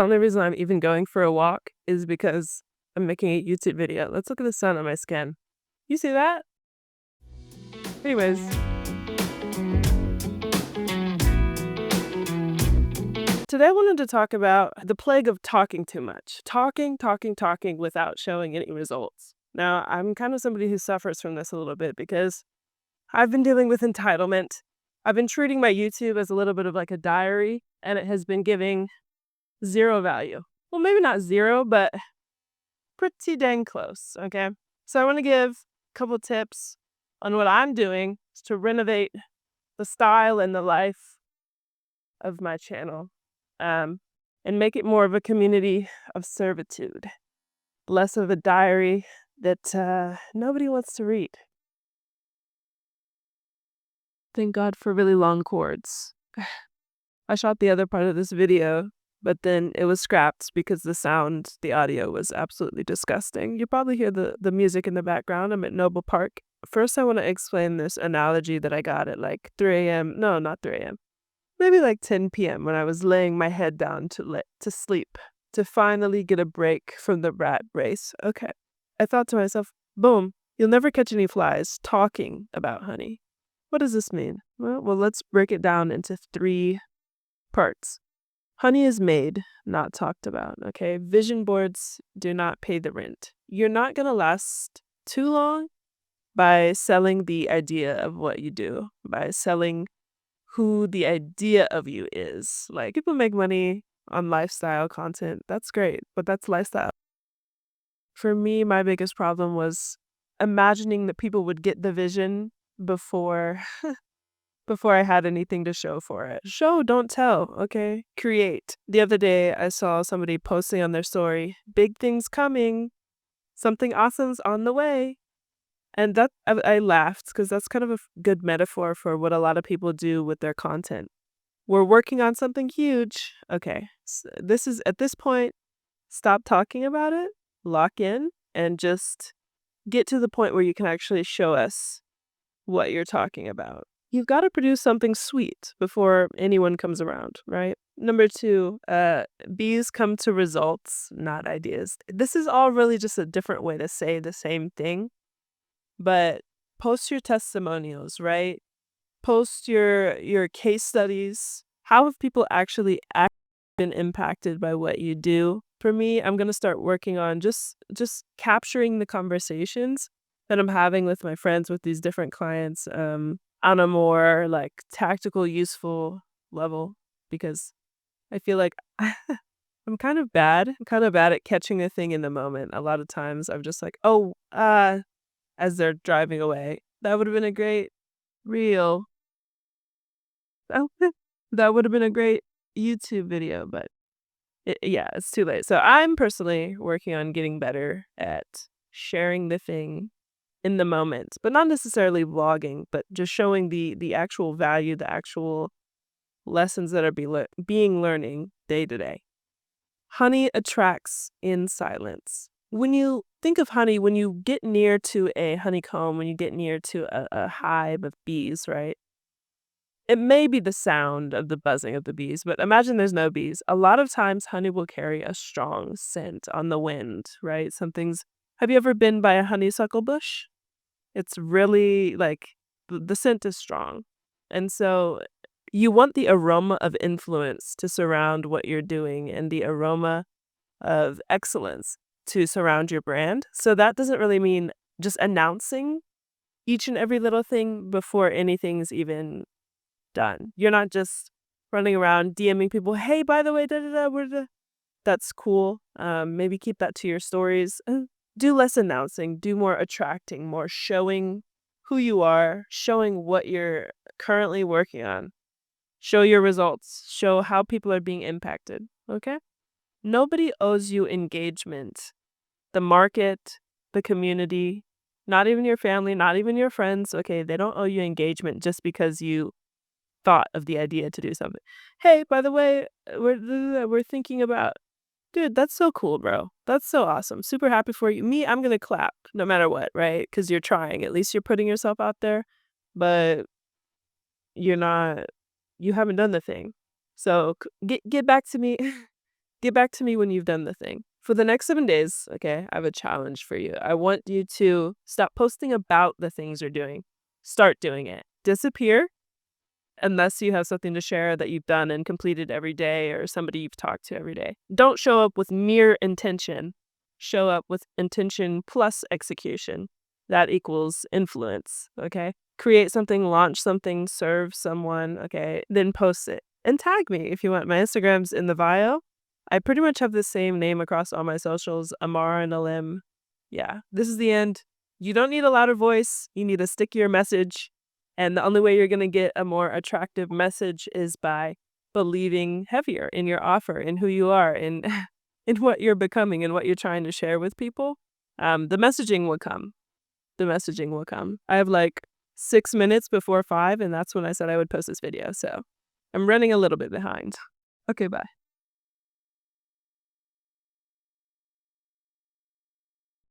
The only reason I'm even going for a walk is because I'm making a YouTube video. Let's look at the sun on my skin. You see that? Anyways, today I wanted to talk about the plague of talking too much. Talking without showing any results. Now, I'm kind of somebody who suffers from this a little bit because I've been dealing with entitlement. I've been treating my YouTube as a little bit of like a diary, and it has been giving zero value. Well, maybe not zero, but pretty dang close, okay? So I want to give a couple tips on what I'm doing to renovate the style and the life of my channel, and make it more of a community of servitude, less of a diary that nobody wants to read. Thank God for really long cords. I shot the other part of this video, but then it was scrapped because the audio was absolutely disgusting. You probably hear the music in the background. I'm at Noble Park. First, I want to explain this analogy that I got at like 3 a.m. No, not 3 a.m. Maybe like 10 p.m. when I was laying my head down to sleep, to finally get a break from the rat race. Okay. I thought to myself, boom, you'll never catch any flies talking about honey. What does this mean? Well, let's break it down into 3 parts. Honey is made, not talked about, okay? Vision boards do not pay the rent. You're not going to last too long by selling the idea of what you do, by selling who the idea of you is. Like, people make money on lifestyle content. That's great, but that's lifestyle. For me, my biggest problem was imagining that people would get the vision before before I had anything to show for it. Show, don't tell, okay? Create. The other day, I saw somebody posting on their story, big things coming, something awesome's on the way. And I laughed because that's kind of a good metaphor for what a lot of people do with their content. We're working on something huge. Okay, this is at this point, stop talking about it, lock in, and just get to the point where you can actually show us what you're talking about. You've got to produce something sweet before anyone comes around, right? Number 2, bees come to results, not ideas. This is all really just a different way to say the same thing, but post your testimonials, right? Post your case studies. How have people actually been impacted by what you do? For me, I'm going to start working on just capturing the conversations that I'm having with my friends, with these different clients, on a more like tactical, useful level, because I feel like I'm kind of bad. I'm kind of bad at catching a thing in the moment. A lot of times I'm just like, oh, as they're driving away, that would have been a great reel. That would have been a great YouTube video, but yeah, it's too late. So I'm personally working on getting better at sharing the thing in the moment, but not necessarily vlogging, but just showing the actual value, the actual lessons that are being learning day to day. Honey attracts in silence. When you think of honey, when you get near to a honeycomb, when you get near to a hive of bees, right? It may be the sound of the buzzing of the bees, but imagine there's no bees. A lot of times honey will carry a strong scent on the wind, right? Have you ever been by a honeysuckle bush? It's really like the scent is strong. And so you want the aroma of influence to surround what you're doing and the aroma of excellence to surround your brand. So that doesn't really mean just announcing each and every little thing before anything's even done. You're not just running around DMing people, hey, by the way, da da da, that's cool. Maybe keep that to your stories. Do less announcing, do more attracting, more showing who you are, showing what you're currently working on. Show your results, show how people are being impacted, okay? Nobody owes you engagement. The market, the community, not even your family, not even your friends, okay? They don't owe you engagement just because you thought of the idea to do something. Hey, by the way, we're thinking about, dude, that's so cool, bro. That's so awesome. Super happy for you. Me, I'm gonna clap no matter what, right? Because you're trying. At least you're putting yourself out there, but you're not. You haven't done the thing. So get back to me. Get back to me when you've done the thing. For the next 7 days, okay, I have a challenge for you. I want you to stop posting about the things you're doing. Start doing it. Disappear unless you have something to share that you've done and completed every day or somebody you've talked to every day. Don't show up with mere intention. Show up with intention plus execution. That equals influence, okay? Create something, launch something, serve someone, okay? Then post it. And tag me if you want. My Instagram's in the bio. I pretty much have the same name across all my socials, Amara and Alim. Yeah, this is the end. You don't need a louder voice. You need a stickier message. And the only way you're going to get a more attractive message is by believing heavier in your offer, in who you are, in in what you're becoming and what you're trying to share with people. The messaging will come. The messaging will come. I have like 6 minutes before 5, and that's when I said I would post this video. So I'm running a little bit behind. Okay, bye.